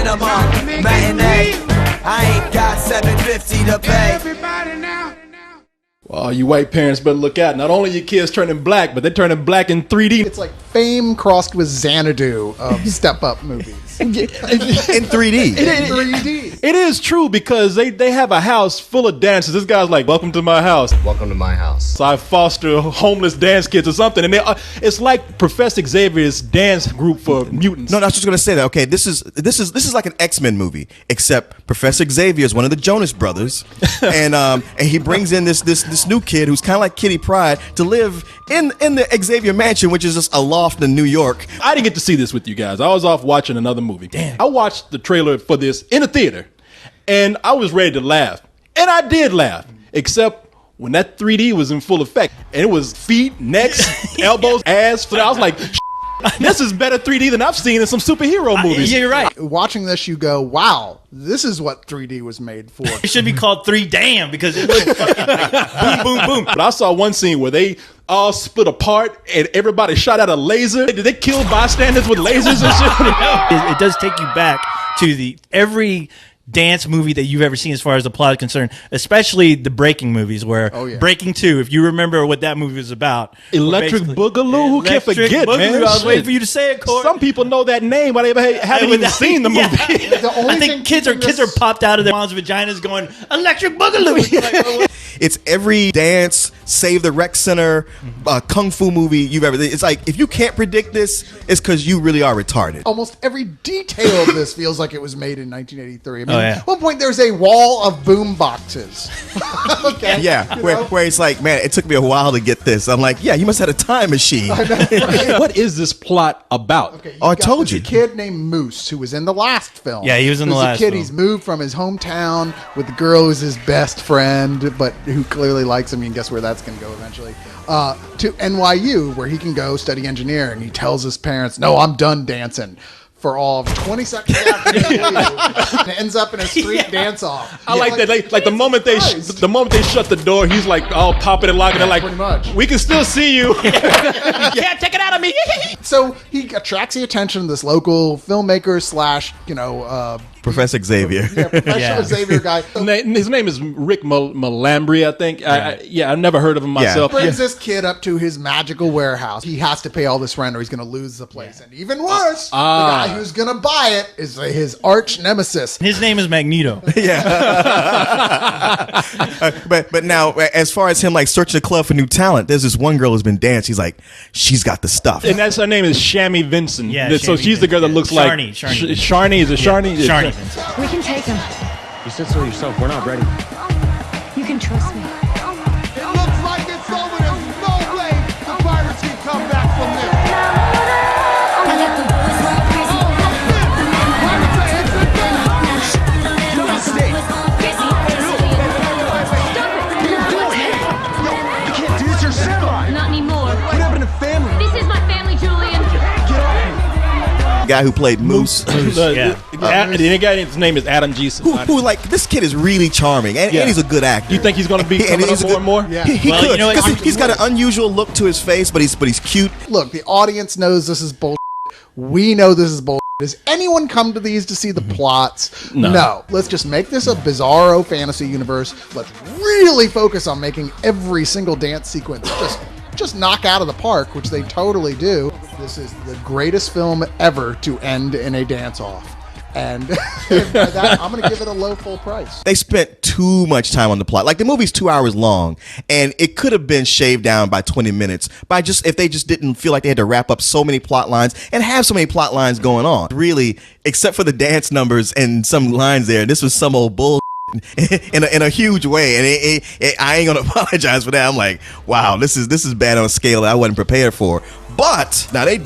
cinema matinee. I ain't got 750 to pay. Everybody now. Well, you white parents better look out. Not only are your kids turning black, but they're turning black in 3D. It's like Fame crossed with Xanadu of Step Up movies. In 3D. In 3D. It is true because they have a house full of dancers. This guy's like, welcome to my house. Welcome to my house. So I foster homeless dance kids or something. And it's like Professor Xavier's dance group for mutants. No, I was just gonna say that. Okay, this is like an X-Men movie, except Professor Xavier is one of the Jonas Brothers, and he brings in this new kid who's kind of like Kitty Pryde to live in the Xavier Mansion, which is just a loft in New York. I didn't get to see this with you guys. I was off watching another movie. Damn. I watched the trailer for this in a theater, and I was ready to laugh. And I did laugh, except when that 3D was in full effect. And it was feet, necks, elbows, ass. So I was like, this is better 3D than I've seen in some superhero movies. Yeah, you're right. Watching this, you go, wow, this is what 3D was made for. It should be called 3Damn because it was fucking like boom, boom, boom. But I saw one scene where they all split apart and everybody shot out a laser. Did they kill bystanders with lasers and shit? It does take you back to every dance movie that you've ever seen as far as the plot is concerned, especially the Breaking movies where Breaking 2, if you remember what that movie was about. Electric Boogaloo? Who can forget, man? I was waiting for you to say it, Corey. Some people know that name, but they haven't even seen the movie. I think kids are popped out of their mom's vaginas going, Electric Boogaloo. It's every dance, Save the Rec Center, kung fu movie you've ever. It's like, if you can't predict this, it's because you really are retarded. Almost every detail of this feels like it was made in 1983. I mean, yeah. at one point there's a wall of boom boxes. Okay. Yeah, where it's like, man, it took me a while to get this. I'm like, yeah, you must have had a time machine. What is this plot about? Okay, I told you. A kid named Moose who was in the last film. Yeah, he was in the last kid. film. He's moved from his hometown with the girl who's his best friend, but who clearly likes him. You can guess where that's going to go eventually. To NYU, where he can go study engineering. He tells his parents, "No, I'm done dancing." For all of 20 seconds after he leaves, and ends up in a street dance off. I like that. Like the moment they shut the door, he's like all popping and locking. They're like, pretty much. We can still see you. You can't take it out of me. So he attracts the attention of this local filmmaker / Professor Xavier. Yeah, professional Xavier guy. His name is Rick Malambry, I think. I've never heard of him myself. Brings this kid up to his magical warehouse. He has to pay all this rent or he's going to lose the place. And even worse, the guy who's going to buy it is his arch nemesis. His name is Magneto. But now, as far as him like searching the club for new talent, there's this one girl who's been dancing. He's like, she's got the stuff. And her name is Shammy Vincent. Yeah, so Shammy she's the girl that looks like Sharni. Is it Sharni? Sharni. We can take him. You said so yourself. We're not ready. You can trust me. It looks like it's over. There's no way the Pirates can come back from this. You can't do this yourself. Not anymore. What happened to family? This is my family, Julian. The guy who played Moose. The guy's name is Adam G. Who like, this kid is really charming and he's a good actor. You think he's going to be coming up more and more? Yeah. He Well, could, you know what? because he's got an unusual look to his face, but he's cute. Look, the audience knows this is bullshit. We know this is bullshit. Does anyone come to these to see the plots? No. Let's just make this a bizarro fantasy universe. Let's really focus on making every single dance sequence just knock out of the park, which they totally do. This is the greatest film ever to end in a dance-off. And by that, I'm going to give it a low full price. They spent too much time on the plot. Like, the movie's 2 hours long, and it could have been shaved down by 20 minutes by if they just didn't feel like they had to wrap up so many plot lines and have so many plot lines going on. Really, except for the dance numbers and some lines there, this was some old bull in a huge way, and I ain't gonna apologize for that. I'm like, wow, this is bad on a scale that I wasn't prepared for. But now they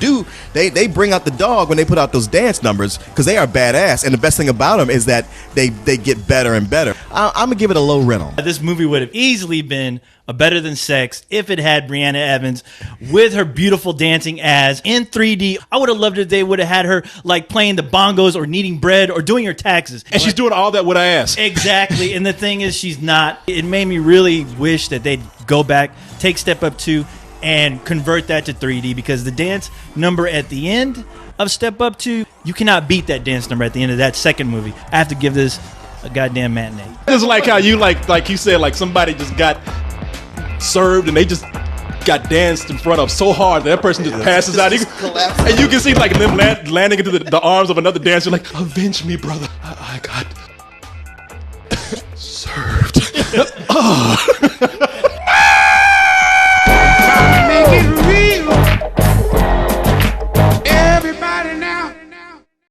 bring out the dog when they put out those dance numbers, because they are badass, and the best thing about them is that they get better and better. I'm gonna give it a low rental. This movie would have easily been a Better Than Sex if it had Brianna Evans with her beautiful dancing as in 3D. I would have loved it if they would have had her like playing the bongos or kneading bread or doing her taxes. And she's doing all that with her ass. Exactly. And the thing is, she's not. It made me really wish that they'd go back, take Step Up 2, and convert that to 3D, because the dance number at the end of Step Up 2 You cannot beat that dance number at the end of that second movie. I have to give this a goddamn matinee. It's like how you like you said, like somebody just got served and they just got danced in front of so hard that person just passes out. And you can see like them landing into the arms of another dancer, like, avenge me, brother. I got served.